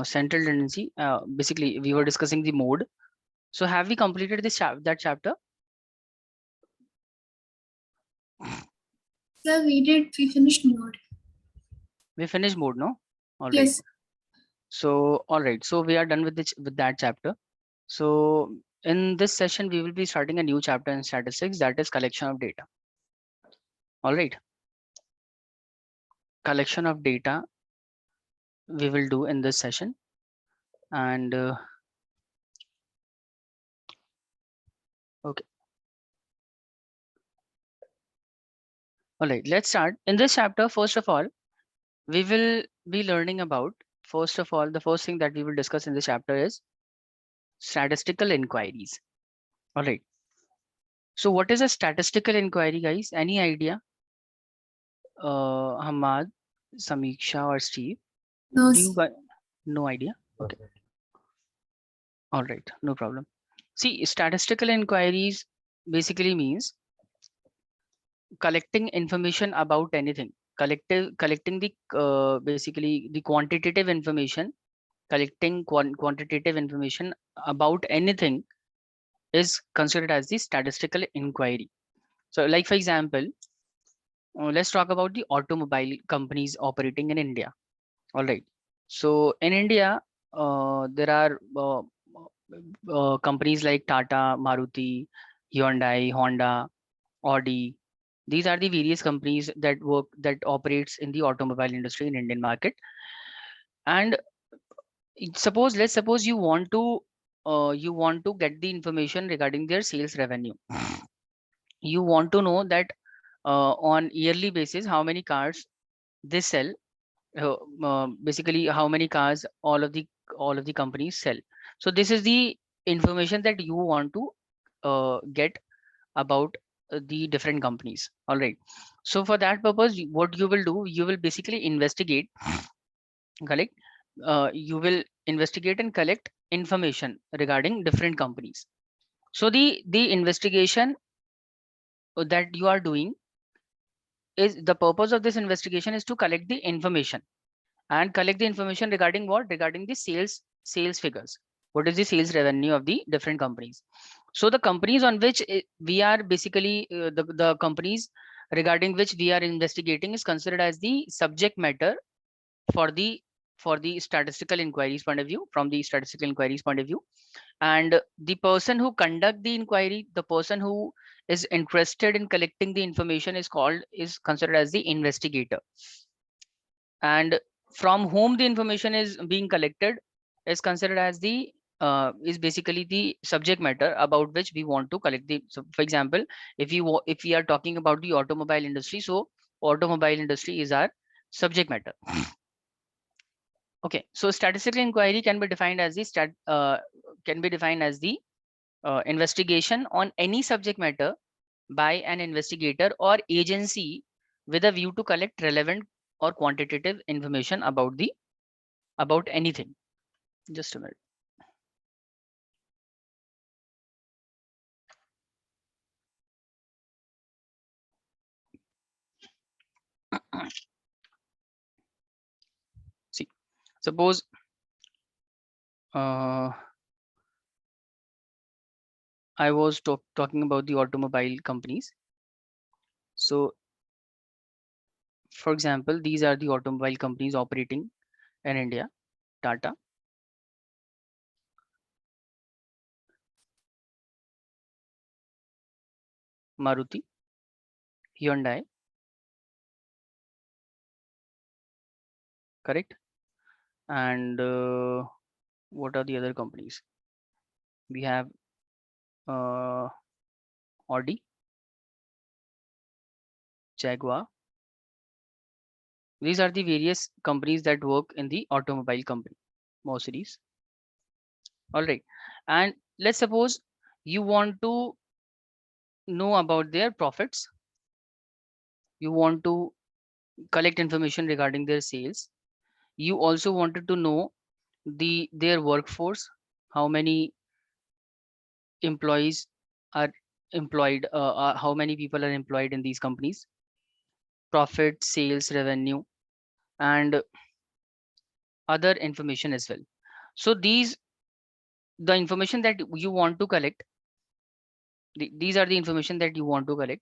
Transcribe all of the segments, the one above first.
central tendency. Basically, we were discussing the mode. So have we completed this that chapter? Sir, we did. We finished mode. We finished mode, no? All right. Yes. So all right. So we are done with with that chapter. So in this session, we will be starting a new chapter in statistics, that is collection of data. All right. Collection of data we will do in this session, and okay. All right, let's start. In this chapter, first of all, we will be learning about, first of all, the first thing that we will discuss in this chapter is statistical inquiries. All right. So what is a statistical inquiry, guys? Any idea? Hamad, Samiksha, or Steve? No. Do you guys? No idea? Okay. All right, no problem. See, statistical inquiries basically means collecting information about anything. Collecting the basically the quantitative information, collecting quantitative information about anything is considered as the statistical inquiry. So like for example, let's talk about the automobile companies operating in India. All right. So in India, there are companies like Tata, Maruti, Hyundai, Honda, Audi. These are the various companies that operates in the automobile industry in Indian market. And let's suppose you want to get the information regarding their sales revenue. You want to know that on yearly basis how many cars they sell, basically how many cars all of the companies sell. So this is the information that you want to get about the different companies. All right. So for that purpose, what you will do, you will basically investigate, collect, you will investigate and collect information regarding different companies. So the investigation that you are doing is, the purpose of this investigation is to collect the information, and collect the information regarding what? Regarding the sales figures. What is the sales revenue of the different companies? So the companies on which we are basically the companies regarding which we are investigating is considered as the subject matter for the statistical inquiries point of view, from the statistical inquiries point of view. And the person who conduct the inquiry, the person who is interested in collecting the information is considered as the investigator. And from whom the information is being collected is considered as the is basically the subject matter about which we want to collect the. So for example, if we are talking about the automobile industry, so automobile industry is our subject matter. Okay, so statistical inquiry can be defined as the investigation on any subject matter by an investigator or agency with a view to collect relevant or quantitative information about anything. Just a minute. See, suppose I was talking about the automobile companies. So for example, these are the automobile companies operating in India: Tata, Maruti, Hyundai, correct? And what are the other companies? We have Audi, Jaguar. These are the various companies that work in the automobile company, Mercedes. All right. And let's suppose you want to know about their profits. You want to collect information regarding their sales. You also wanted to know their workforce, how many employees are employed, how many people are employed in these companies, profit, sales, revenue. And other information as well. So the information that you want to collect, these are the information that you want to collect,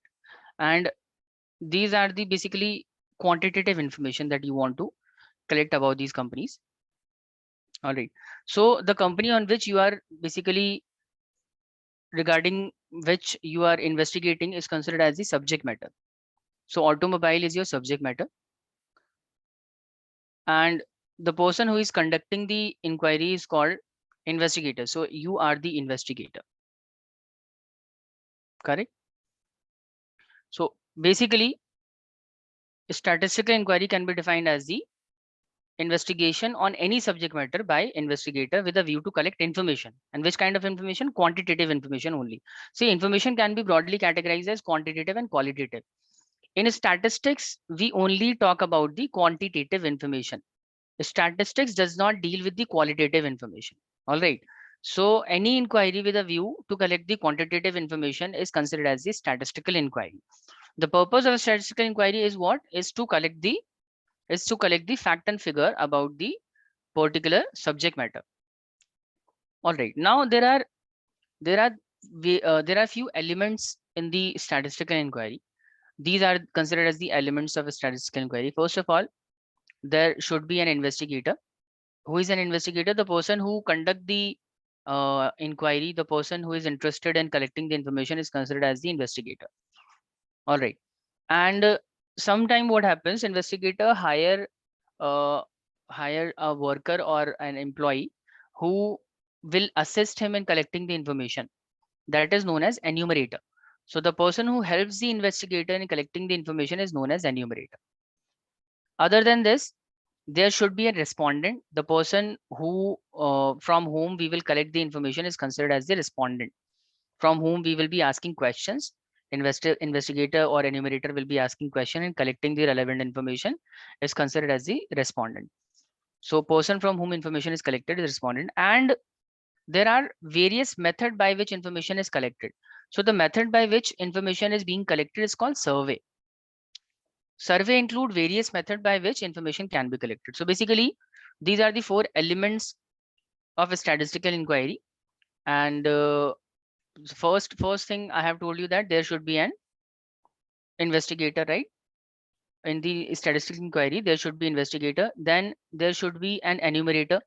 and these are the basically quantitative information that you want to collect about these companies. All right. So the company on which you are basically regarding which you are investigating is considered as the subject matter. So automobile is your subject matter, and the person who is conducting the inquiry is called investigator. So you are the investigator, correct? So basically, statistical inquiry can be defined as the investigation on any subject matter by investigator with a view to collect information. And which kind of information? Quantitative information only. See, information can be broadly categorized as quantitative and qualitative. In statistics, we only talk about the quantitative information. Statistics does not deal with the qualitative information. All right. So any inquiry with a view to collect the quantitative information is considered as the statistical inquiry. The purpose of a statistical inquiry is what? Is to collect the fact and figure about the particular subject matter. All right. Now there are few elements in the statistical inquiry. These are considered as the elements of a statistical inquiry. First of all, there should be an investigator. Who is an investigator? The person who conduct the inquiry, the person who is interested in collecting the information is considered as the investigator. All right. And sometime what happens, investigator uh, hire a worker or an employee who will assist him in collecting the information. That is known as enumerator. So the person who helps the investigator in collecting the information is known as enumerator. Other than this, there should be a respondent. The person who from whom we will collect the information is considered as the respondent, from whom we will be asking questions. Investigator or enumerator will be asking question and collecting the relevant information is considered as the respondent. So person from whom information is collected is respondent, and there are various method by which information is collected. So the method by which information is being collected is called survey. Survey include various method by which information can be collected. So basically, these are the four elements of a statistical inquiry. And first thing I have told you that there should be an investigator, right? In the statistical inquiry, there should be investigator. Then there should be an enumerator,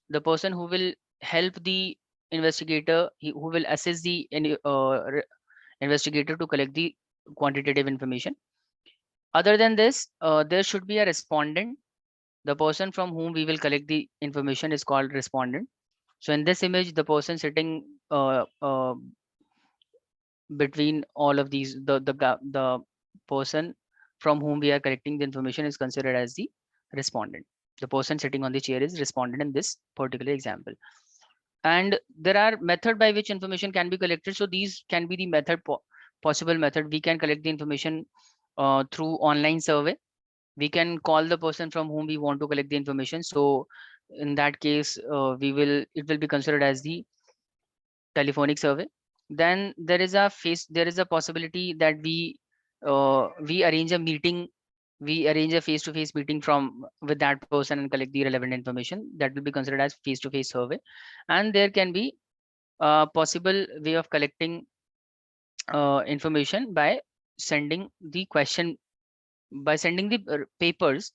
the person who will help the investigator, who will assist the investigator to collect the quantitative information. Other than this, there should be a respondent. The person from whom we will collect the information is called respondent. So in this image, the person sitting between all of these, the person from whom we are collecting the information is considered as the respondent. The person sitting on the chair is respondent in this particular example. And there are method by which information can be collected. So these can be the possible method. We can collect the information through online survey. We can call the person from whom we want to collect the information. So in that case, it will be considered as the telephonic survey. Then there is a possibility that we arrange a meeting. We arrange a face-to-face meeting with that person and collect the relevant information. That will be considered as face-to-face survey. And there can be a possible way of collecting information by sending the papers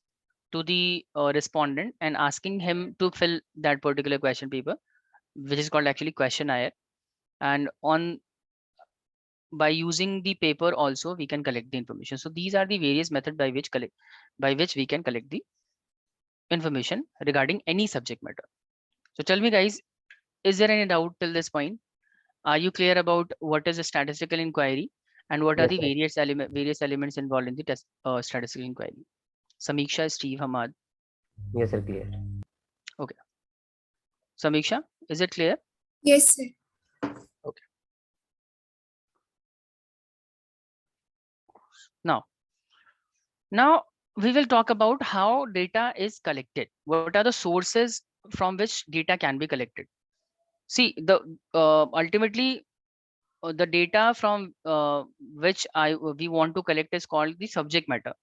to the respondent and asking him to fill that particular question paper, which is called actually questionnaire. And by using the paper also we can collect the information. So these are the various methods by which we can collect the information regarding any subject matter. So tell me guys, is there any doubt till this point? Are you clear about what is a statistical inquiry and what are the various elements involved in the statistical inquiry? Samiksha, Steve, Hamad. Yes, sir, clear. Okay. Samiksha, is it clear? Yes, sir. Okay. Now we will talk about how data is collected. What are the sources from which data can be collected? See, the ultimately the data from which we want to collect is called the subject matter.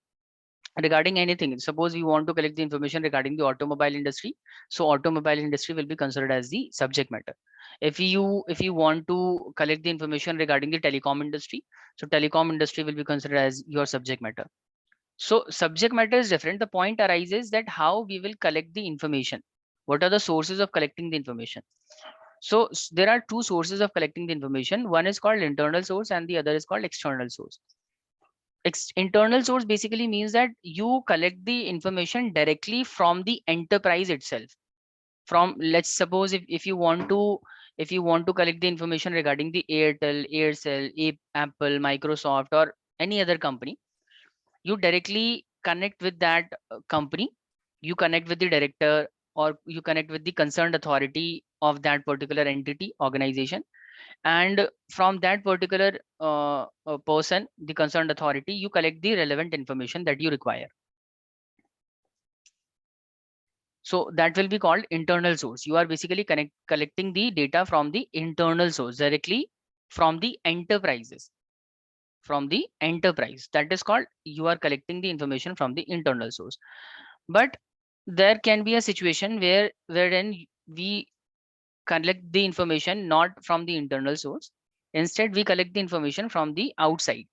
regarding anything. Suppose we want to collect the information regarding the automobile industry, so automobile industry will be considered as the subject matter. If you want to collect the information regarding the telecom industry, so telecom industry will be considered as your subject matter. So subject matter is different. The point arises that how we will collect the information. What are the sources of collecting the information? So there are two sources of collecting the information. One is called internal source and the other is called external source. Internal source basically means that you collect the information directly from the enterprise itself. From, let's suppose, if you want to collect the information regarding the Aircel, Apple, Microsoft, or any other company, you directly connect with that company. You connect with the director, or you connect with the concerned authority of that particular entity, organization, and from that particular person, the concerned authority, you collect the relevant information that you require. So that will be called internal source. You are basically collecting the data from the internal source directly from the enterprises, from the enterprise. That is called, you are collecting the information from the internal source. But there can be a situation wherein we collect the information not from the internal source. Instead, we collect the information from the outside.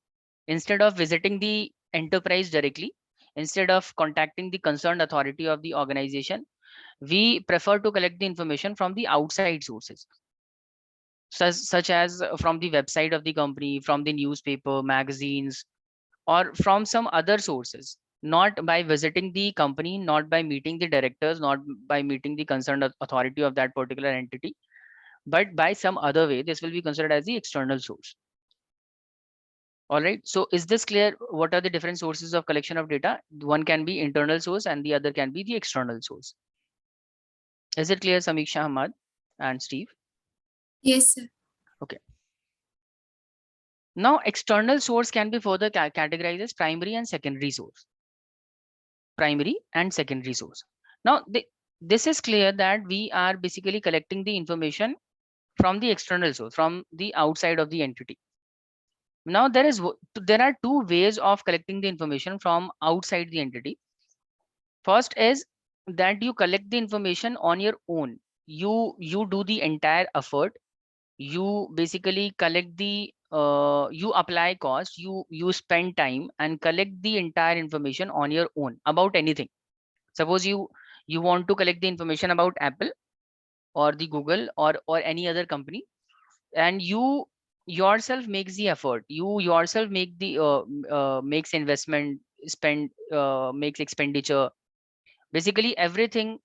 Instead of visiting the enterprise directly, instead of contacting the concerned authority of the organization, we prefer to collect the information from the outside sources, such as from the website of the company, from the newspaper, magazines, or from some other sources, not by visiting the company, not by meeting the directors, not by meeting the concerned authority of that particular entity, but by some other way. This will be considered as the external source. All right, so is this clear? What are the different sources of collection of data? One can be internal source and the other can be the external source. Is it clear, Samiksha, Ahmad and Steve? Yes, sir. Okay. Now, external source can be further categorized as primary and secondary source. Primary and secondary source. Now, this is clear that we are basically collecting the information from the external source, from the outside of the entity. Now, there are two ways of collecting the information from outside the entity. First is that you collect the information on your own. You do the entire effort. You basically collect the you apply cost, you spend time and collect the entire information on your own about anything. Suppose you want to collect the information about Apple or the Google or any other company, and you yourself makes the effort. You yourself makes investment, makes expenditure. Basically everything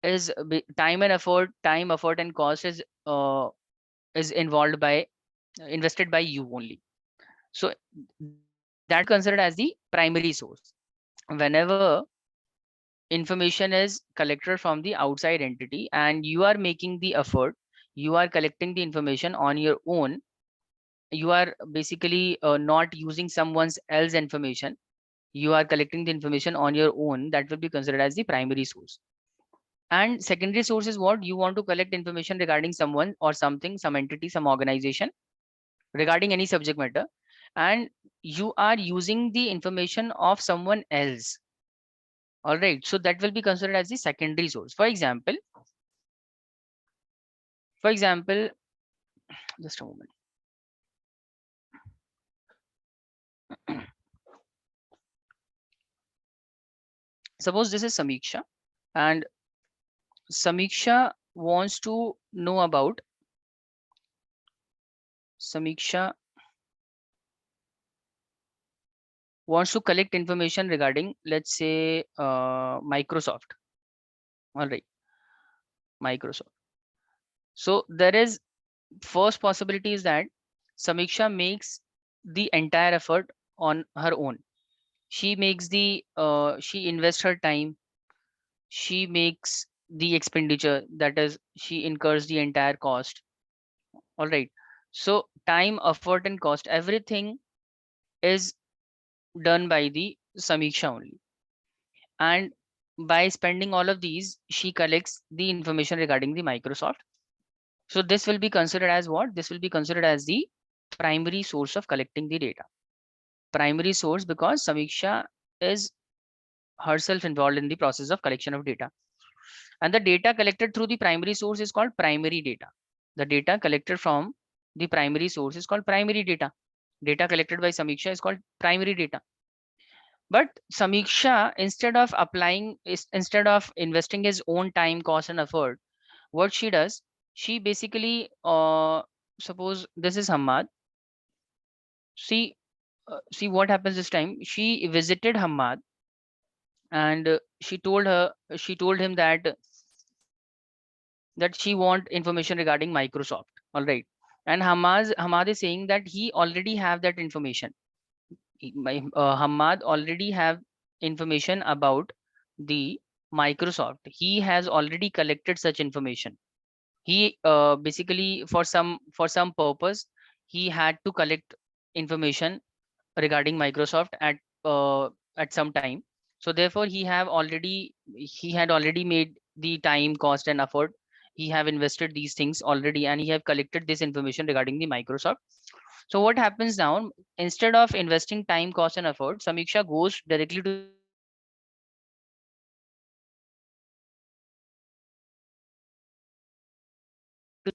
is time and effort. Time, effort, and cost is involved by invested by you only. So that considered as the primary source. Whenever information is collected from the outside entity and you are making the effort, you are collecting the information on your own, you are basically not using someone else's information, you are collecting the information on your own, that will be considered as the primary source. And secondary source is what? You want to collect information regarding someone or something, some entity, some organization, regarding any subject matter, and you are using the information of someone else. All right, so that will be considered as the secondary source. For example, just a moment. Suppose this is Samiksha, and Samiksha wants to know about Samiksha wants to collect information regarding, let's say, Microsoft. All right, Microsoft. So there is first possibility is that Samiksha makes the entire effort on her own. She makes the she invests her time, she makes the expenditure, that is she incurs the entire cost. All right, so time, effort, and cost, everything is done by the Samiksha only. And by spending all of these, she collects the information regarding the Microsoft. So this will be considered as what? This will be considered as the primary source of collecting the data. Primary source, because Samiksha is herself involved in the process of collection of data. And the data collected through the primary source is called primary data. The data collected from the primary source is called primary data. Data collected by Samiksha is called primary data. But Samiksha, instead of investing his own time, cost, and effort, what she does, she basically, suppose this is Hamad. See, see what happens this time. She visited Hamad, and she told him that she want information regarding Microsoft. All right, and Hamad is saying that he already have that information. Hamad already have information about the Microsoft. He has already collected such information. He basically for some purpose he had to collect information regarding Microsoft at some time. So therefore he had already made the time, cost, and effort. He have invested these things already, and he have collected this information regarding the Microsoft. So what happens now? Instead of investing time, cost, and effort, Samiksha goes directly to the source of collecting the information. She basically buys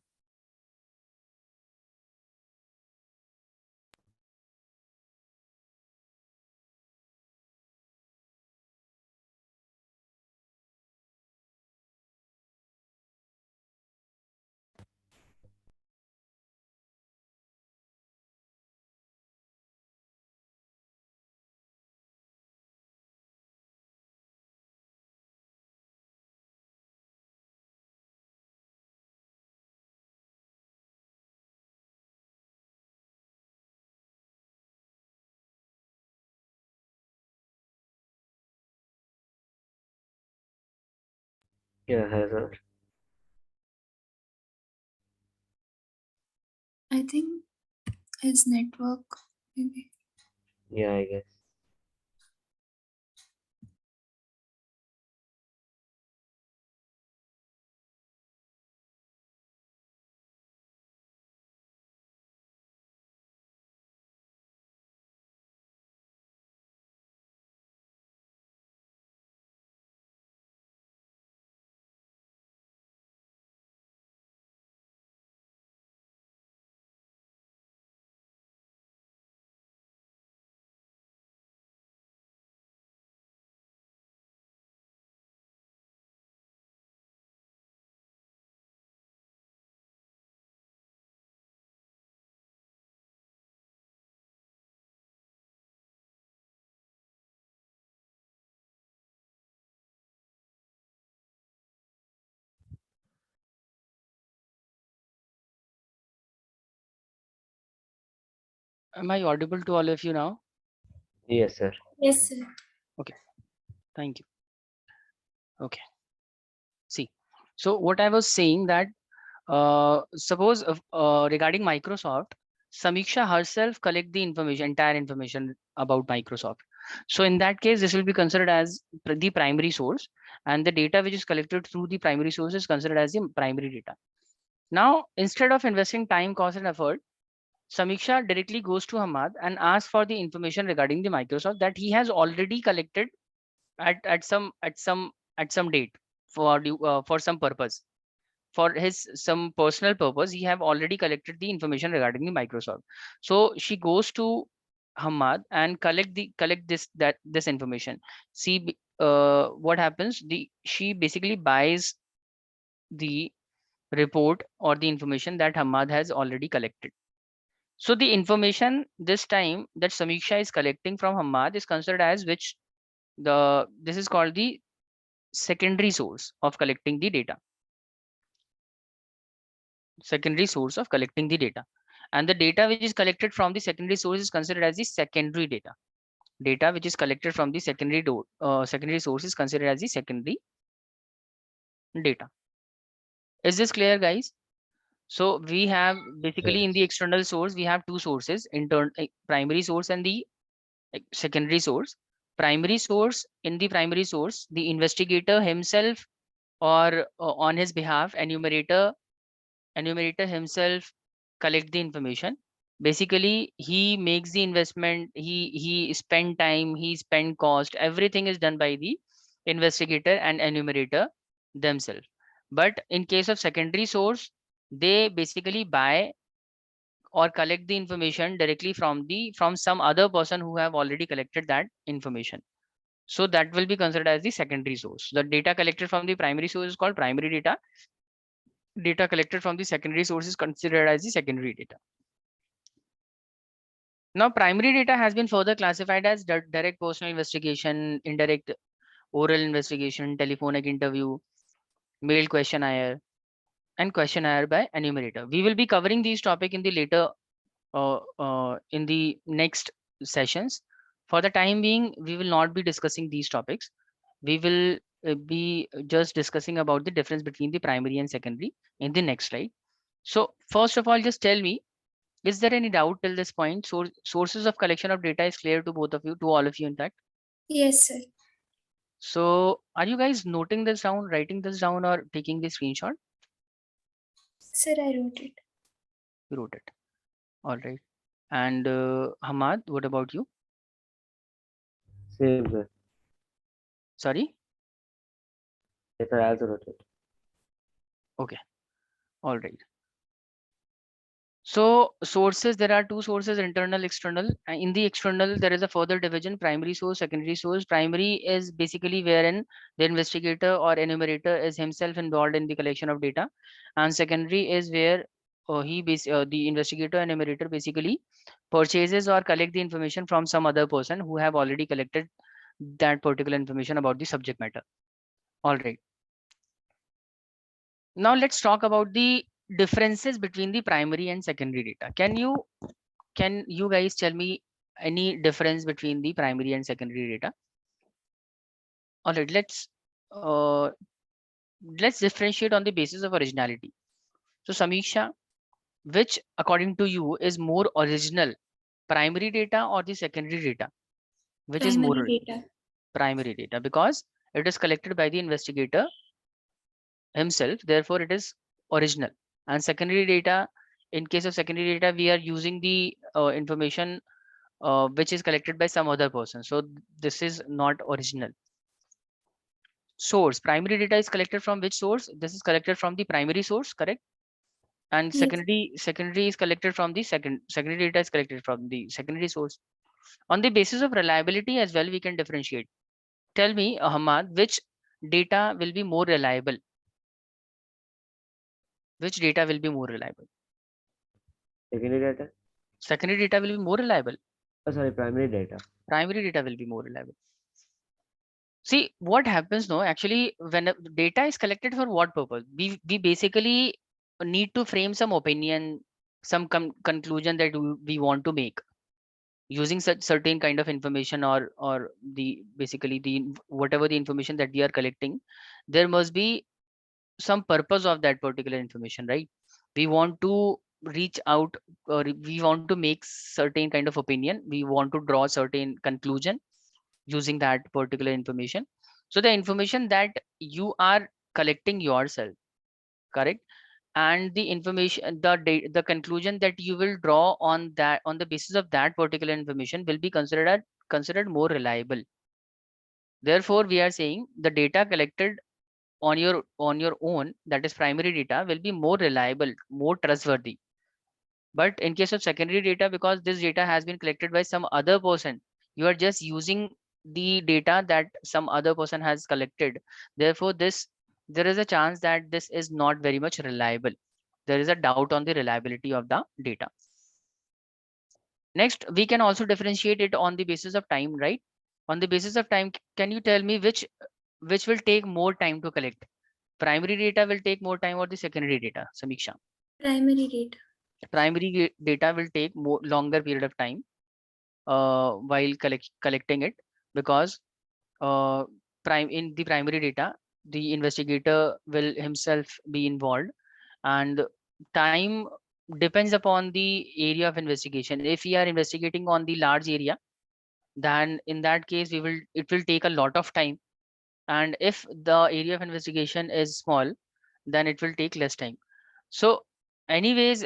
Yeah, Hazard. I think his network, maybe. Yeah, I guess. Am I audible to all of you now? Yes, sir. Yes, sir. Okay, thank you. Okay, see. So what I was saying that suppose regarding Microsoft, Samiksha herself collect the information, entire information about Microsoft. So in that case, this will be considered as the primary source, and the data which is collected through the primary source is considered as the primary data. Now, instead of investing time, cost, and effort, Samiksha directly goes to Hamad and asks for the information regarding the Microsoft that he has already collected at some date for some purpose. For his some personal purpose, he have already collected the information regarding the Microsoft. So she goes to Hamad and collect this information. See, what happens? She basically buys the report or the information that Hamad has already collected. So the information this time that Samiksha is collecting from Hamad is considered as this is called the secondary source of collecting the data. Secondary source of collecting the data. And the data which is collected from the secondary source is considered as the secondary data. Data which is collected from the secondary source is considered as the secondary data. Is this clear, guys? So we have basically in the Yes. external source, we have two sources, primary source and the secondary source. Primary source, in the primary source, the investigator himself or on his behalf, enumerator himself collect the information. Basically he makes the investment, he spend time, he spend cost, everything is done by the investigator and enumerator themselves. But in case of secondary source, they basically buy or collect the information directly from some other person who have already collected that information. So that will be considered as the secondary source. The data collected from the primary source is called primary data. Data collected from the secondary source is considered as the secondary data. Now, primary data has been further classified as direct personal investigation, indirect oral investigation, telephonic interview, mail questionnaire, and questionnaire by enumerator. We will be covering these topic in the later, in the next sessions. For the time being, we will not be discussing these topics. We will be just discussing about the difference between the primary and secondary in the next slide. So first of all, just tell me, is there any doubt till this point? Sources of collection of data is clear to both of you, to all of you, in fact. Yes, sir. So are you guys noting this down, writing this down, or taking the screenshot? Sir, I wrote it. You wrote it. All right. And Hamad, what about you? Same, sir. Sorry? Yes, sir, I also wrote it. Okay. All right. So sources, there are two sources, internal, external. In the external, there is a further division, primary source, secondary source. Primary is basically wherein the investigator or enumerator is himself involved in the collection of data. And secondary is where the investigator and enumerator basically purchases or collect the information from some other person who have already collected that particular information about the subject matter. All right. Now let's talk about the differences between the primary and secondary data. Can you guys tell me any difference between the primary and secondary data? All right, let's differentiate on the basis of originality. So Samiksha, which according to you is more original, primary data or the secondary data? Which is more Primary data. primary data? Because it is collected by the investigator himself, therefore it is original. And secondary data, in case of secondary data, we are using the information which is collected by some other person. So this is not original. Source, primary data is collected from which source? This is collected from the primary source, correct? And Yes. secondary is collected from the secondary data is collected from the secondary source. On the basis of reliability as well, we can differentiate. Tell me, Ahmad, which data will be more reliable? Which data will be more reliable? Secondary data? Secondary data will be more reliable. Oh, sorry, primary data. Primary data will be more reliable. See what happens now, actually, when data is collected for what purpose? We basically need to frame some opinion, some conclusion that we want to make using such certain kind of information, or the basically the whatever the information that we are collecting. There must be some purpose of that particular information, right? We want to reach out, or we want to make certain kind of opinion, we want to draw certain conclusion using that particular information. So the information that you are collecting yourself, correct, and the information, the conclusion that you will draw on that, on the basis of that particular information, will be considered more reliable. Therefore we are saying the data collected on your own, that is primary data, will be more reliable, more trustworthy. But in case of secondary data, because this data has been collected by some other person, you are just using the data that some other person has collected. Therefore there is a chance that this is not very much reliable. There is a doubt on the reliability of the data. Next, we can also differentiate it on the basis of time, right? On the basis of time, can you tell me which will take more time to collect? Primary data will take more time, or the secondary data, Samiksha? Primary data. Primary data will take more longer period of time while collecting it, because in the primary data, the investigator will himself be involved, and time depends upon the area of investigation. If we are investigating on the large area, then in that case it will take a lot of time. And if the area of investigation is small, then it will take less time. So anyways,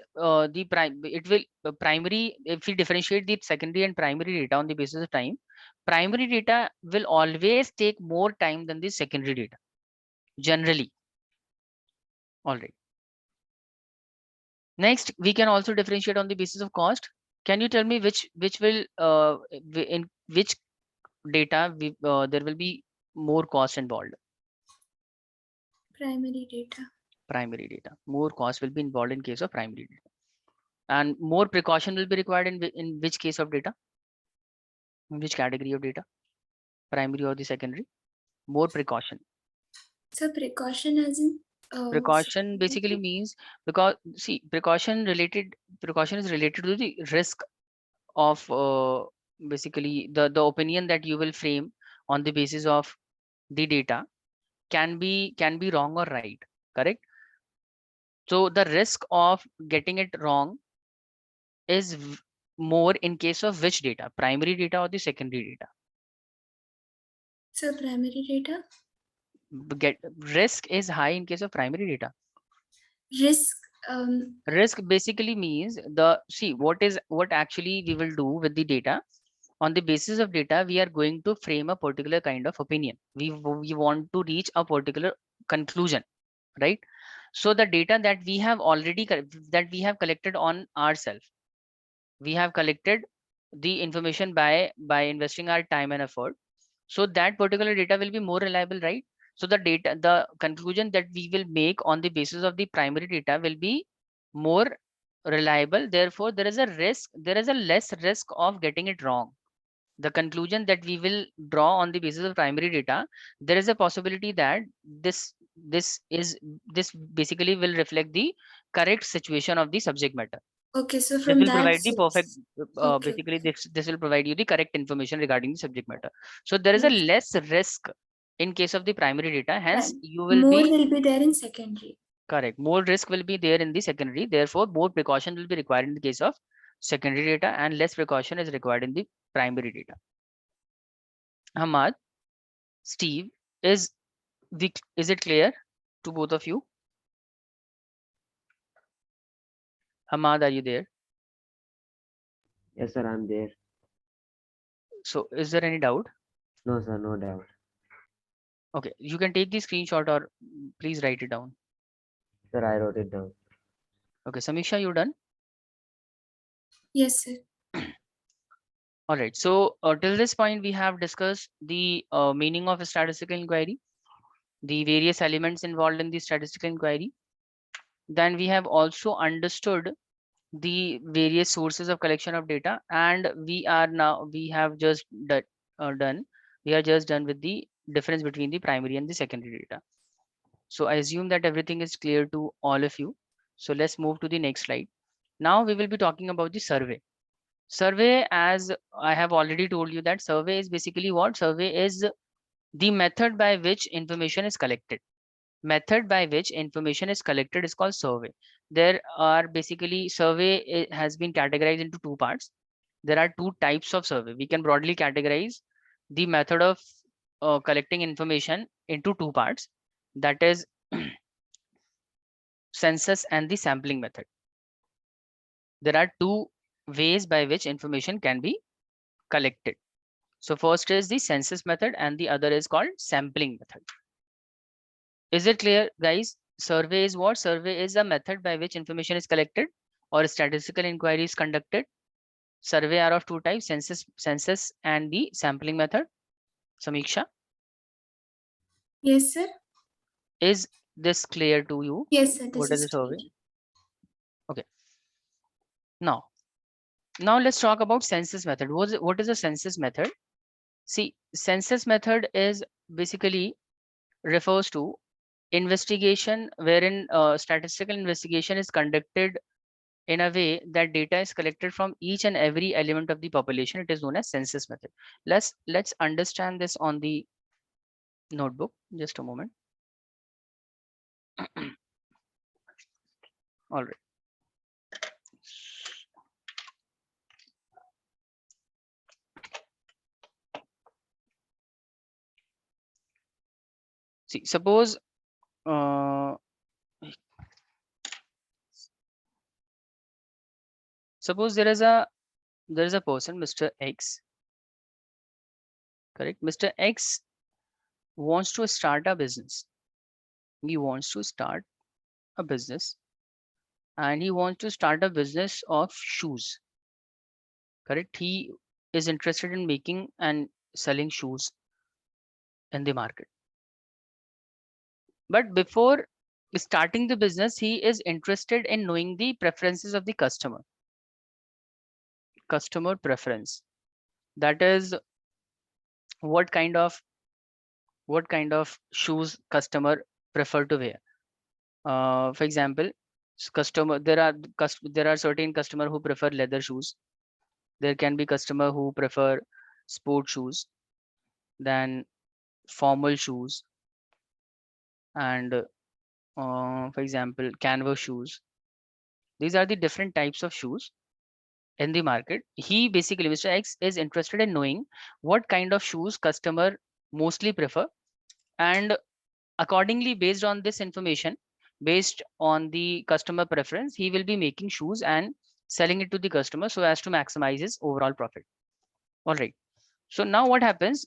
primary, if we differentiate the secondary and primary data on the basis of time, primary data will always take more time than the secondary data, generally. All right. Next, we can also differentiate on the basis of cost. Can you tell me which will in which data there will be more cost involved? Primary data. Primary data. More cost will be involved in case of primary data. And more precaution will be required in which case of data? In which category of data? Primary or the secondary? More precaution. So precaution as in Precaution basically means, because see, precaution is related to the risk of basically the opinion that you will frame on the basis of the data can be wrong or right, correct? So the risk of getting it wrong is more in case of which data, primary data or the secondary data? So primary data. Risk is high in case of primary data. Risk. Risk basically means what actually we will do with the data. On the basis of data, we are going to frame a particular kind of opinion. We want to reach a particular conclusion, right? So the data that we have collected on ourselves, we have collected the information by investing our time and effort. So that particular data will be more reliable, right? So the conclusion that we will make on the basis of the primary data will be more reliable. Therefore, there is a less risk of getting it wrong. The conclusion that we will draw on the basis of primary data, there is a possibility that this basically will reflect the correct situation of the subject matter. Okay, so This from will that provide the perfect, source. Okay. basically this will provide you the correct information regarding the subject matter. So there is a Yes. less risk in case of the primary data, hence Right. you will More be will be there in secondary. correct. More risk will be there in the secondary, therefore more precaution will be required in the case of secondary data and less precaution is required in the primary data. Hamad, Steve, is it clear to both of you? Hamad, are you there? Yes, sir, I'm there. So is there any doubt? No, sir, no doubt. Okay, you can take the screenshot or please write it down. Sir, I wrote it down. Okay, Samiksha, you done? Yes, sir. All right. So till this point, we have discussed the meaning of a statistical inquiry, the various elements involved in the statistical inquiry. Then we have also understood the various sources of collection of data, and we have just done. We are just done with the difference between the primary and the secondary data. So I assume that everything is clear to all of you. So let's move to the next slide. Now we will be talking about the survey. Survey, as I have already told you, that survey is basically what? Survey is the method by which information is collected. Method by which information is collected is called survey. There are basically survey has been categorized into two parts. There are two types of survey. We can broadly categorize the method of collecting information into two parts. That is census and the sampling method. There are two ways by which information can be collected. So first is the census method and the other is called sampling method. Is it clear, guys? Survey is what? Survey is a method by which information is collected or statistical inquiry is conducted. Survey are of two types, census and the sampling method. Samiksha, Yes, sir. is this clear to you? Yes, sir. This What is is the survey? clear. Okay. Now let's talk about census method. What is a census method? See, census method is basically refers to investigation wherein statistical investigation is conducted in a way that data is collected from each and every element of the population. It is known as census method. Let's understand this on the notebook. Just a moment. All right. See, suppose Suppose there is a person, Mr. X, correct? Mr. X wants to start a business. He wants to start a business, and he wants to start a business of shoes, correct? He is interested in making and selling shoes in the market. But before starting the business, he is interested in knowing the preferences of the customer. Customer preference. That is what kind of shoes customer prefer to wear. For example, there are certain customer who prefer leather shoes. There can be customer who prefer sport shoes, then formal shoes, and for example, canvas shoes. These are the different types of shoes in the market. He basically, Mr. X, is interested in knowing what kind of shoes customer mostly prefer, and accordingly, based on this information, based on the customer preference, he will be making shoes and selling it to the customer so as to maximize his overall profit. All right. So now what happens,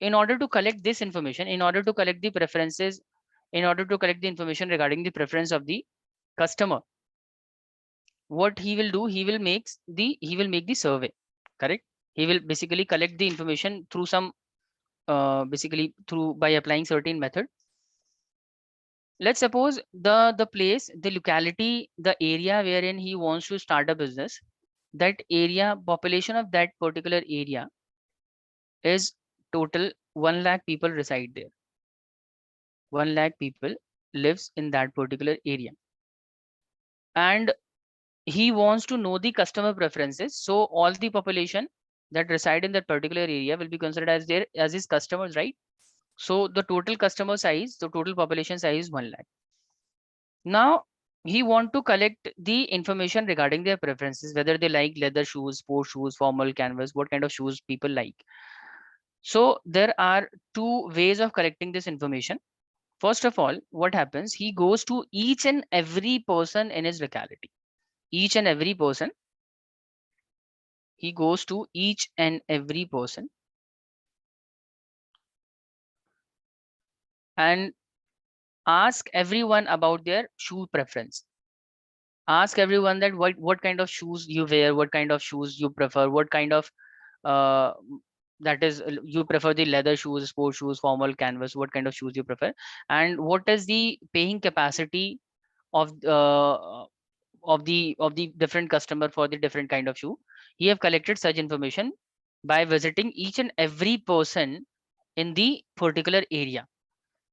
in order to collect this information, in order to collect the preferences, in order to collect the information regarding the preference of the customer, what he will do, he will make the survey, correct? He will basically collect the information through some basically through by applying certain method. Let's suppose the place, the locality, the area wherein he wants to start a business, that area, population of that particular area is total 1 lakh people reside there. 1 lakh people lives in that particular area, and he wants to know the customer preferences. So all the population that reside in that particular area will be considered as his customers, right? So the total customer size, the total population size is 1 lakh. Now he want to collect the information regarding their preferences, whether they like leather shoes, sport shoes, formal, canvas, what kind of shoes people like. So there are two ways of collecting this information. First of all, what happens, he goes to each and every person in his locality. Each and every person, he goes to each and every person and ask everyone about their shoe preference. Ask everyone that what kind of shoes you wear, what kind of shoes you prefer, what kind of uh, that is you prefer the leather shoes, sport shoes, formal, canvas, what kind of shoes you prefer, and what is the paying capacity of the different customer for the different kind of shoe. He have collected such information by visiting each and every person in the particular area.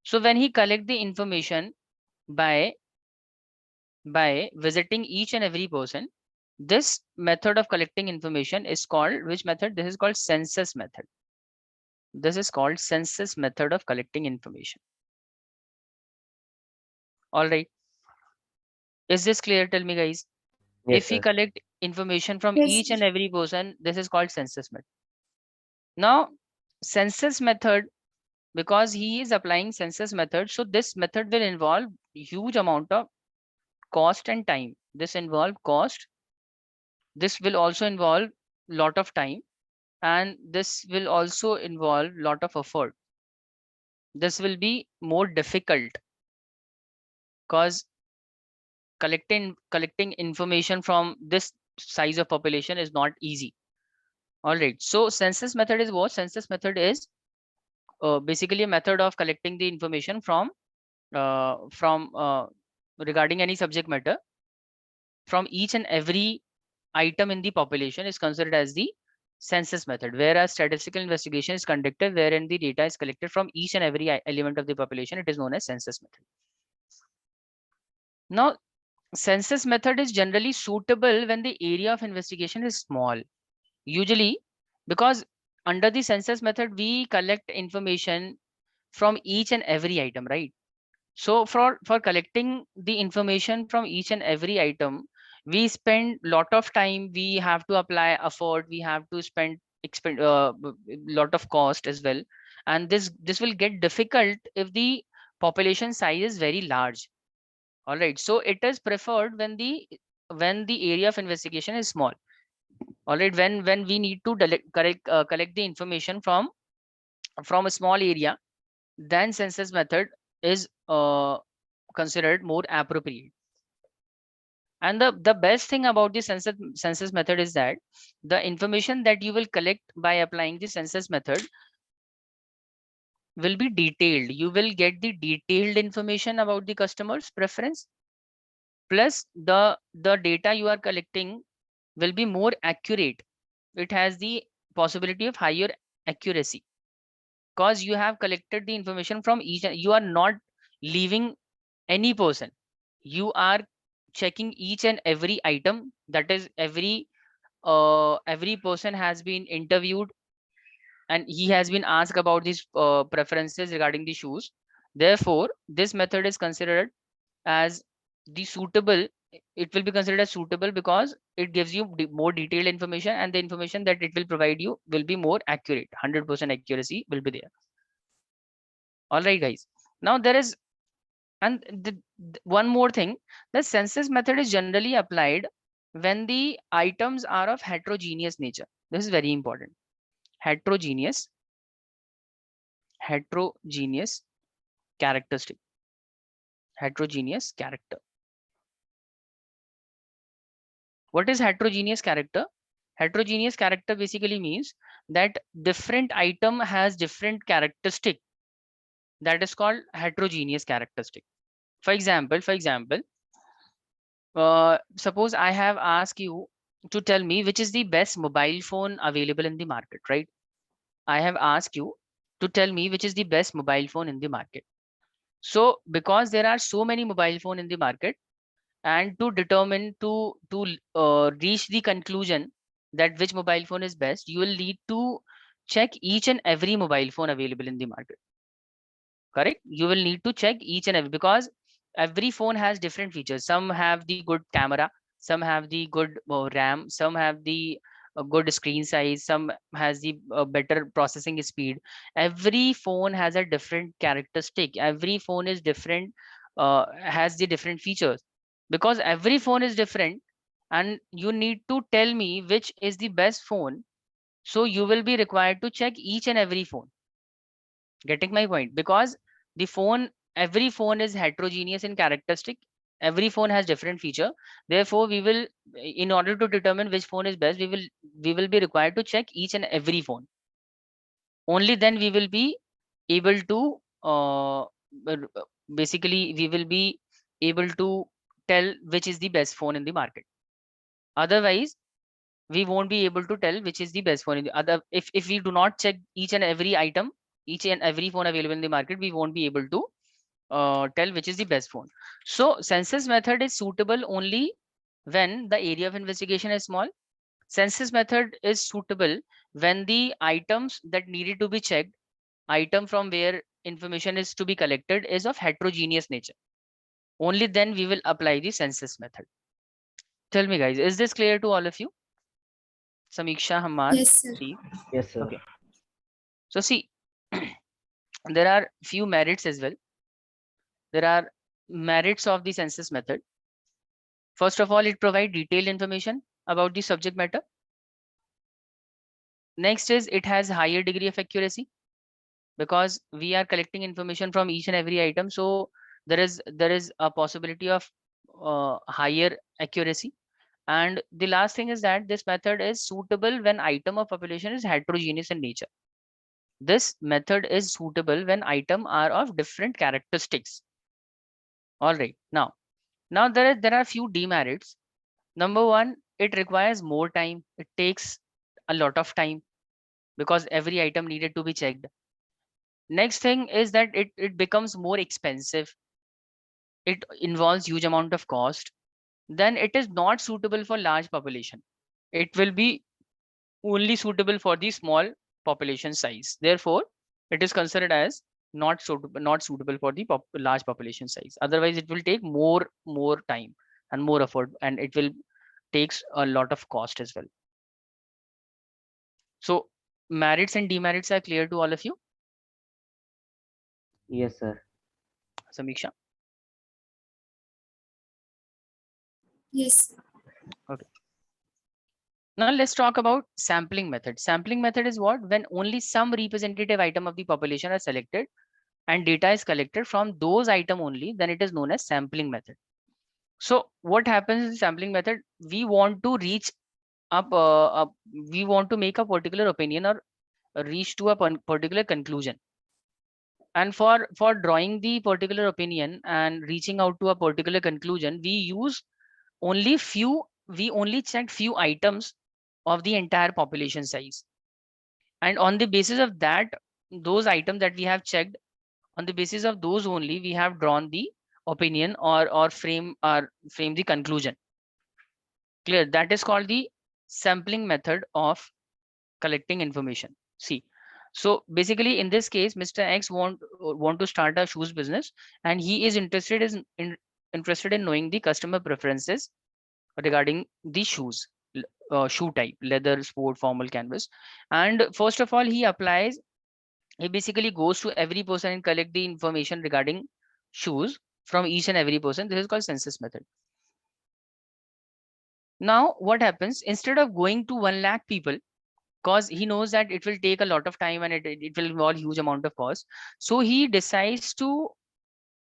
So when he collect the information by visiting each and every person, this method of collecting information is called, which method? This is called census method. This is called census method of collecting information. All right. Is this clear? Tell me, guys. Yes, If we sir. collect information from Yes, each sir. and every person, this is called census method. Now, census method, because he is applying census method, so this method will involve huge amount of cost and time. This involve cost. This will also involve lot of time, and this will also involve lot of effort. This will be more difficult because collecting information from this size of population is not easy. All right. So census method is what? Census method is basically a method of collecting the information from regarding any subject matter from each and every item in the population is considered as the census method, whereas statistical investigation is conducted wherein the data is collected from each and every element of the population. It is known as census method. Now, census method is generally suitable when the area of investigation is small. Usually, because under the census method, we collect information from each and every item, right? So for collecting the information from each and every item, we spend lot of time, we have to apply effort, we have to spend lot of cost as well. And this will get difficult if the population size is very large. All right. So it is preferred when the when the area of investigation is small. All right, when we need to collect the information from a small area, then census method is considered more appropriate. And the best thing about the census method is that the information that you will collect by applying the census method will be detailed. You will get the detailed information about the customer's preference, plus the data you are collecting will be more accurate. It has the possibility of higher accuracy because you have collected the information from each. You are not leaving any person. You are checking each and every item. That is, every person has been interviewed and he has been asked about these preferences regarding the shoes. Therefore, this method is considered as the suitable. It will be considered as suitable because it gives you more detailed information, and the information that it will provide you will be more accurate. 100% accuracy will be there. All right, guys. Now there is, and one more thing, the census method is generally applied when the items are of heterogeneous nature. This is very important. Heterogeneous characteristic. Heterogeneous character. What is heterogeneous character? Heterogeneous character basically means that different item has different characteristic. That is called heterogeneous characteristic. For example, suppose I have asked you to tell me which is the best mobile phone available in the market, right? I have asked you to tell me which is the best mobile phone in the market. So because there are so many mobile phone in the market, and to determine to reach the conclusion that which mobile phone is best, you will need to check each and every mobile phone available in the market. Correct? You will need to check each and every, because every phone has different features. Some have the good camera, some have the good RAM, some have the good screen size, some has the better processing speed. Every phone has a different characteristic. Every phone is different, has the different features. Because every phone is different, and you need to tell me which is the best phone, so you will be required to check each and every phone. Getting my point? Because the phone, every phone is heterogeneous in characteristic. Every phone has different feature. Therefore, we will, in order to determine which phone is best, we will be required to check each and every phone. Only then we will be able to basically we will be able to tell which is the best phone in the market. Otherwise, we won't be able to tell which is the best phone in the other. If we do not check each and every item, each and every phone available in the market, we won't be able to tell which is the best phone. So census method is suitable only when the area of investigation is small. Census method is suitable when the items that needed to be checked, item from where information is to be collected, is of heterogeneous nature. Only then we will apply the census method. Tell me, guys, is this clear to all of you? Samiksha, Hammad, Yes, sir. Steve. Yes, sir. Okay. So see, there are few merits as well. There are merits of the census method. First of all, it provides detailed information about the subject matter. Next is it has higher degree of accuracy because we are collecting information from each and every item. So there is a possibility of higher accuracy. And the last thing is that this method is suitable when item of population is heterogeneous in nature. This method is suitable when item are of different characteristics. All right. Now there are few demerits. Number one, it requires more time. It takes a lot of time because every item needed to be checked. Next thing is that it becomes more expensive. It involves huge amount of cost. Then it is not suitable for large population. It will be only suitable for the small population size. Therefore, it is considered as not suitable for the large population size. Otherwise, it will take more time and more effort, and it will takes a lot of cost as well. So merits and demerits are clear to all of you. Yes, sir. Samiksha. Yes, sir. Now let's talk about sampling method. Sampling method is what? When only some representative item of the population are selected and data is collected from those item only, then it is known as sampling method. So what happens in sampling method? We want to reach up, we want to make a particular opinion or reach to a particular conclusion. And for drawing the particular opinion and reaching out to a particular conclusion, we use only few, we only check few items of the entire population size. And on the basis of that, those items that we have checked, on the basis of those only, we have drawn the opinion or frame the conclusion. Clear? That is called the sampling method of collecting information. See, so basically in this case, Mr. X want to start a shoes business, and he is interested in knowing the customer preferences regarding the shoes, shoe type, leather, sport, formal, canvas. And first of all, he basically goes to every person and collect the information regarding shoes from each and every person. This is called census method. Now what happens, instead of going to 1 lakh people, because he knows that it will take a lot of time and it will involve huge amount of cost, so he decides to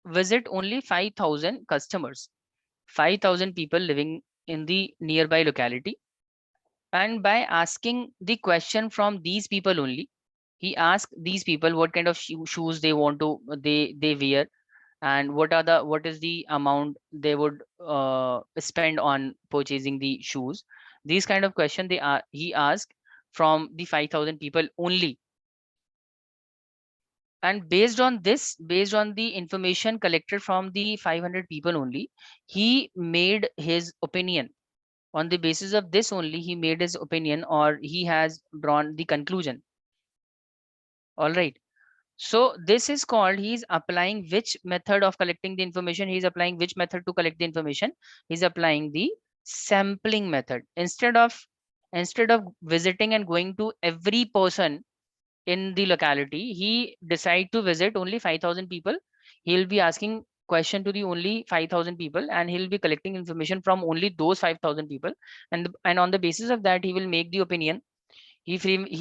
visit only 5,000 customers, 5,000 people living in the nearby locality. And by asking the question from these people only, he asks these people what kind of shoes they want to they wear, and what is the amount they would spend on purchasing the shoes. These kind of question he asked from the 5,000 people only. And based on this, based on the information collected from the 500 people only, he made his opinion. On the basis of this only, he made his opinion, or he has drawn the conclusion. All right. So this is called, he's applying which method of collecting the information? He's applying which method to collect the information? He's applying the sampling method. Instead of visiting and going to every person in the locality, he decide to visit only 5,000 people. He'll be asking question to the only 5,000 people, and he'll be collecting information from only those 5,000 people. And on the basis of that, he will make the opinion. He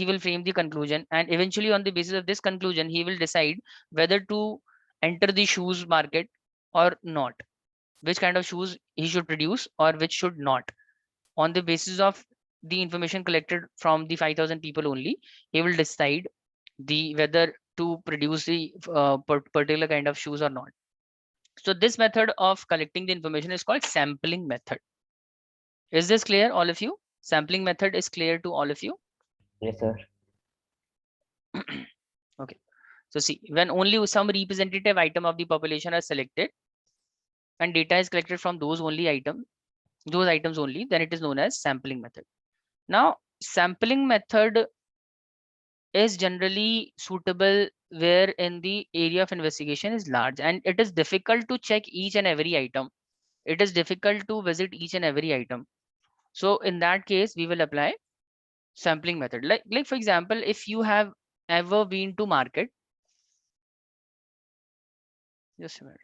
will frame the conclusion, and eventually on the basis of this conclusion, he will decide whether to enter the shoes market or not, which kind of shoes he should produce or which should not. On the basis of the information collected from the 5,000 people only, he will decide the whether to produce the particular kind of shoes or not. So this method of collecting the information is called sampling method. Is this clear, all of you? Sampling method is clear to all of you? Yes, sir. Okay. So see, when only some representative item of the population are selected and data is collected from those items only, then it is known as sampling method. Now, sampling method is generally suitable where in the area of investigation is large and it is difficult to check each and every item. It is difficult to visit each and every item. So in that case, we will apply sampling method. Like for example, if you have ever been to market, just a minute.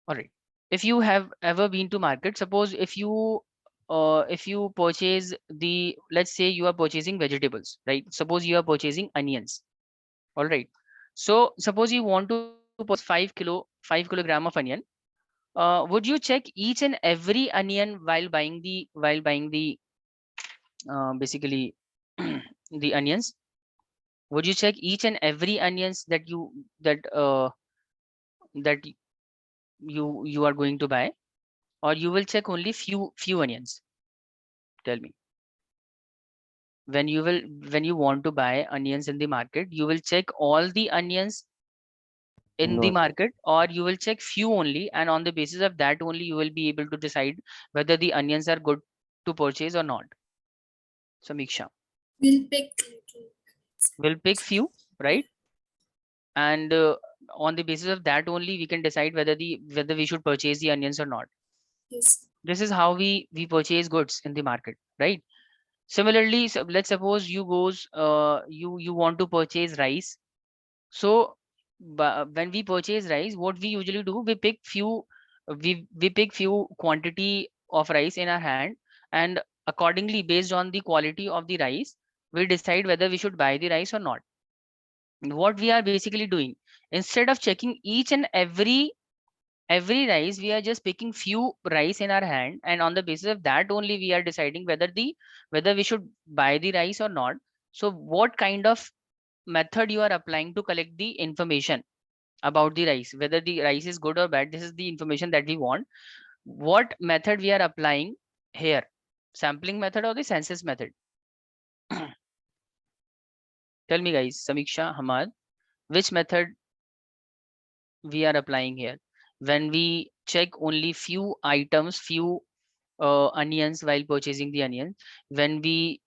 All right. If you have ever been to market, suppose if you purchase the, let's say you are purchasing vegetables, right? Suppose you are purchasing onions. All right. So suppose you want to purchase 5 kilogram of onion. Would you check each and every onion while buying the basically the onions? Would you check each and every onions that that you are going to buy, or you will check only few onions? Tell me. When you want to buy onions in the market, you will check all the onions in No, the sir. market, or you will check few only, and on the basis of that only you will be able to decide whether the onions are good to purchase or not. Samiksha. We'll pick little. We'll pick few, right? And on the basis of that only we can decide whether we should purchase the onions or not. Yes. This is how we purchase goods in the market, right? Similarly, so let's suppose you want to purchase rice. So when we purchase rice, what we usually do, we pick few quantity of rice in our hand, and Accordingly, based on the quality of the rice, we decide whether we should buy the rice or not. What we are basically doing, instead of checking each and every rice, we are just picking few rice in our hand, and on the basis of that only we are deciding whether we should buy the rice or not. So what kind of method you are applying to collect the information about the rice, whether the rice is good or bad? This is the information that we want. What method we are applying here, sampling method or the census method? Tell me guys, Samiksha, Hamad, which method we are applying here when we check only few items, few onions while purchasing the onions, when we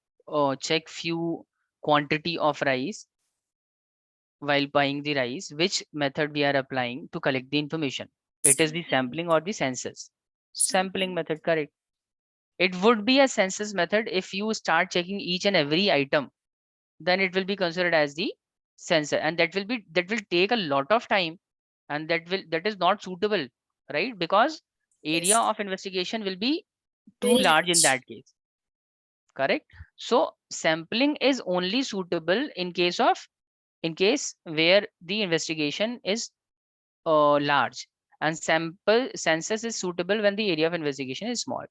check few quantity of rice while buying the rice, which method we are applying to collect the information? It is the sampling or the census? Sampling method, correct. It would be a census method if you start checking each and every item, then it will be considered as the census, and that will take a lot of time, and that is not suitable, right? Because area Yes. of investigation will be too Very large in large. that case, correct? So sampling is only suitable in case where the investigation is large, and sample census is suitable when the area of investigation is small.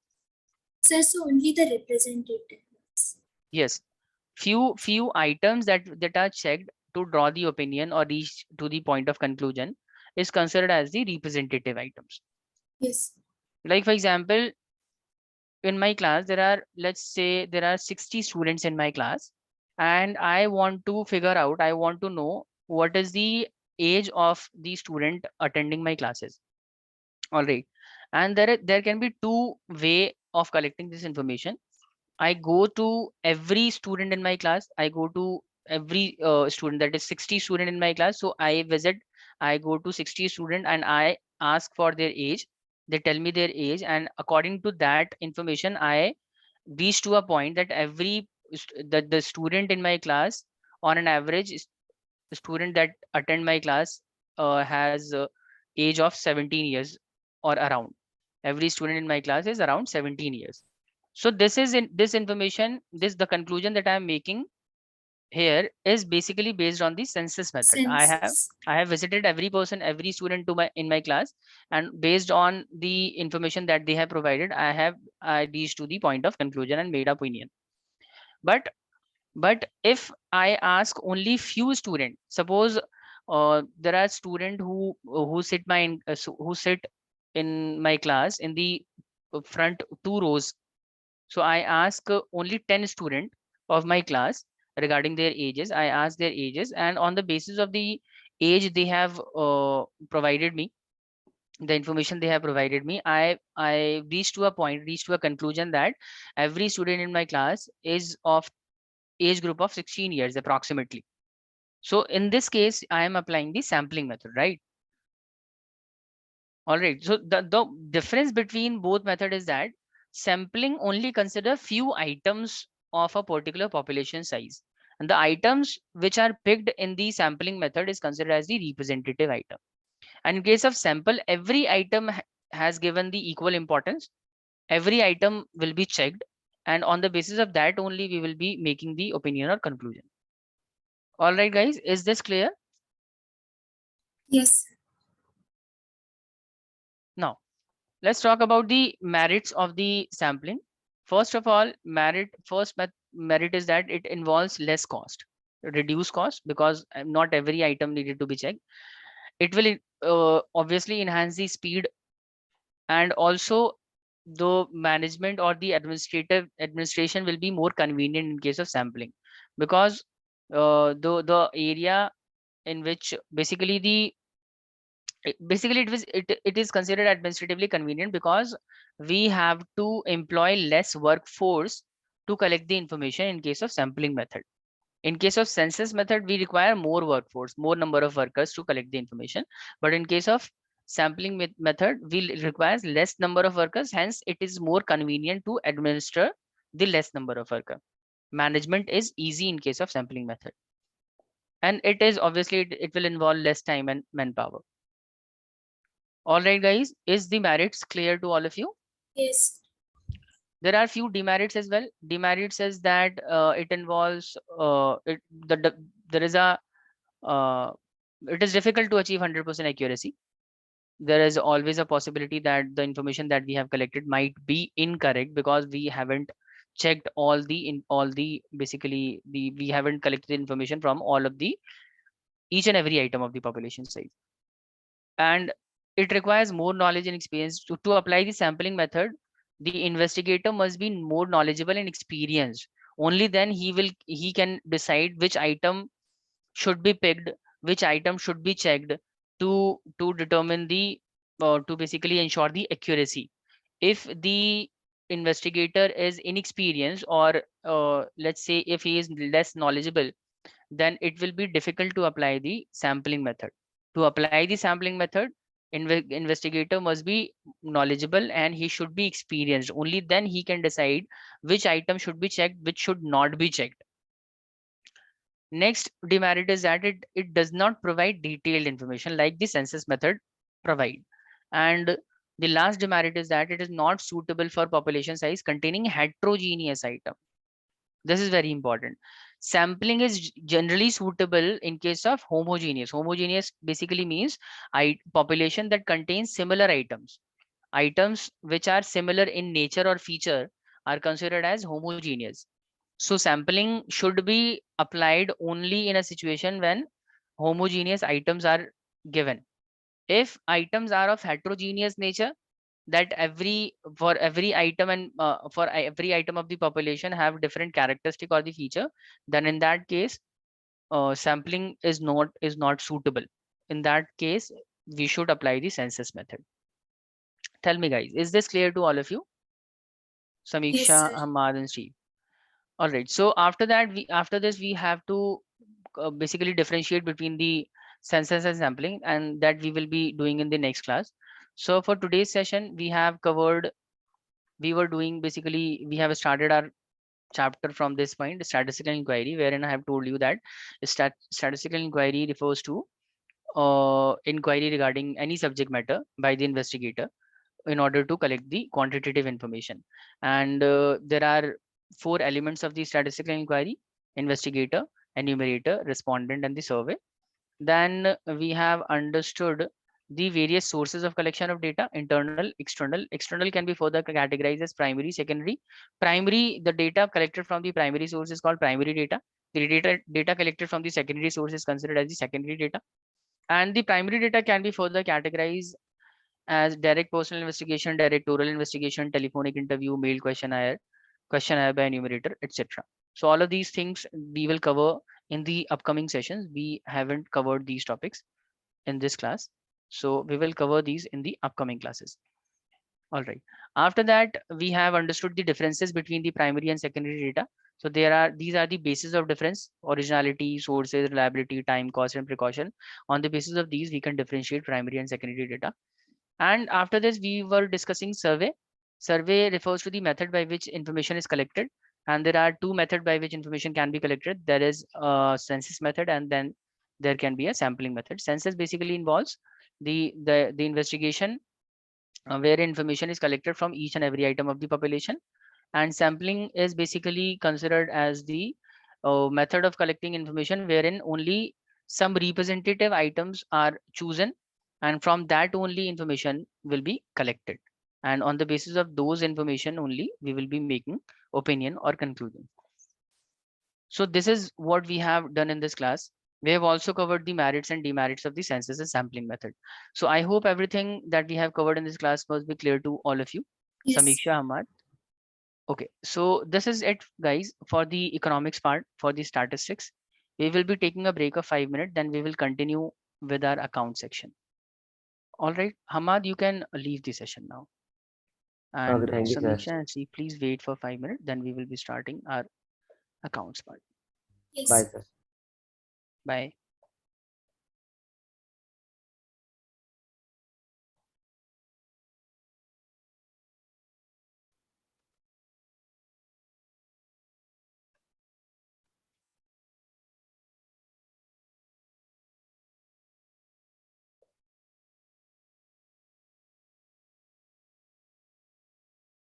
Sir, so only the representatives. Yes, few items that are checked to draw the opinion or reach to the point of conclusion is considered as the representative items. Yes. Like for example, in my class there are, let's say there are 60 students in my class, and I want to figure out, I want to know what is the age of the student attending my classes. All right, and there can be two way of collecting this information. I go to every student in my class. I go to every student, that is 60 student in my class. So I go to 60 student and I ask for their age. They tell me their age, and according to that information, I reach to a point that that the student in my class, on an average, the student that attend my class has age of 17 years or around. Every student in my class is around 17 years. So this information, the conclusion that I am making here is basically based on the census method. Census. I have visited every person, every student in my class, and based on the information that they have provided, I reached to the point of conclusion and made opinion. But if I ask only few students, suppose there are student who sit in my class in the front two rows. So I ask only 10 students of my class regarding their ages. I ask their ages, and on the basis of the age they have provided me, the information they have provided me, I reached to a conclusion that every student in my class is of age group of 16 years approximately. So in this case, I am applying the sampling method, right? All right. So the difference between both method is that sampling only consider few items of a particular population size. And the items which are picked in the sampling method is considered as the representative item. And in case of sample, every item has given the equal importance. Every item will be checked. And on the basis of that only, we will be making the opinion or conclusion. All right, guys, is this clear? Yes. Now, let's talk about the merits of the sampling. First of all, merit is that it involves less cost, reduce cost, because not every item needed to be checked. It will obviously enhance the speed, and also the management or the administration will be more convenient in case of sampling, because the area in which it is considered administratively convenient, because we have to employ less workforce to collect the information in case of sampling method. In case of census method, we require more workforce, more number of workers to collect the information. But in case of sampling method, we requires less number of workers. Hence, it is more convenient to administer the less number of worker. Management is easy in case of sampling method. And it is obviously, it will involve less time and manpower. All right, guys, is the merits clear to all of you? Yes. There are few demerits as well. Demerits is that it involves there is a it is difficult to achieve 100% accuracy. There is always a possibility that the information that we have collected might be incorrect because we haven't checked all the basically we haven't collected information from all of the each and every item of the population size, and it requires more knowledge and experience to apply the sampling method. The investigator must be more knowledgeable and experienced. Only then he can decide which item should be picked, which item should be checked to determine the to basically ensure the accuracy. If the investigator is inexperienced, or let's say if he is less knowledgeable, then it will be difficult to apply the sampling method. To apply the sampling method, investigator must be knowledgeable and he should be experienced. Only then he can decide which item should be checked, which should not be checked. Next demerit is that it does not provide detailed information like the census method provide. And the last demerit is that it is not suitable for population size containing heterogeneous item. This is very important. Sampling is generally suitable in case of homogeneous. Homogeneous basically means population that contains similar items. Items which are similar in nature or feature are considered as homogeneous. So sampling should be applied only in a situation when homogeneous items are given. If items are of heterogeneous nature, that for every item and for every item of the population have different characteristic or the feature, then in that case sampling is not suitable. In that case we should apply the census method. Tell me guys, is this clear to all of you? Yes, Samiksha, sir. Hamad and Steve. All right, so after that after this we have to basically differentiate between the census and sampling, and that we will be doing in the next class. So for today's session we have covered, we were doing basically we have started our chapter from this point, statistical inquiry, wherein I have told you that statistical inquiry refers to inquiry regarding any subject matter by the investigator in order to collect the quantitative information. And there are four elements of the statistical inquiry: investigator, enumerator, respondent, and the survey. Then we have understood the various sources of collection of data: internal, external. External can be further categorized as primary, secondary. Primary, the data collected from the primary source is called primary data. The data collected from the secondary source is considered as the secondary data. And the primary data can be further categorized as direct personal investigation, direct oral investigation, telephonic interview, mail questionnaire by enumerator, etc. So all of these things we will cover in the upcoming sessions. We haven't covered these topics in this class, so we will cover these in the upcoming classes. All right. After that, we have understood the differences between the primary and secondary data. So these are the basis of difference: originality, sources, reliability, time, cost, and precaution. On the basis of these, we can differentiate primary and secondary data. And after this, we were discussing survey. Survey refers to the method by which information is collected. And there are two methods by which information can be collected. There is a census method, and then there can be a sampling method. Census basically involves the investigation where information is collected from each and every item of the population. And sampling is basically considered as the method of collecting information wherein only some representative items are chosen, and from that only information will be collected, and on the basis of those information only we will be making opinion or conclusion. So this is what we have done in this class. We have also covered the merits and demerits of the census and sampling method. So I hope everything that we have covered in this class must be clear to all of you. Yes. Samiksha, Hamad. Okay, so this is it, guys, for the economics part, for the statistics. We will be taking a break of 5 minutes, then we will continue with our account section. All right, Hamad, you can leave the session now. Okay, And thank you, sir. Samiksha and Steve, please wait for 5 minutes, then we will be starting our accounts part. Yes. Bye, sir. Bye.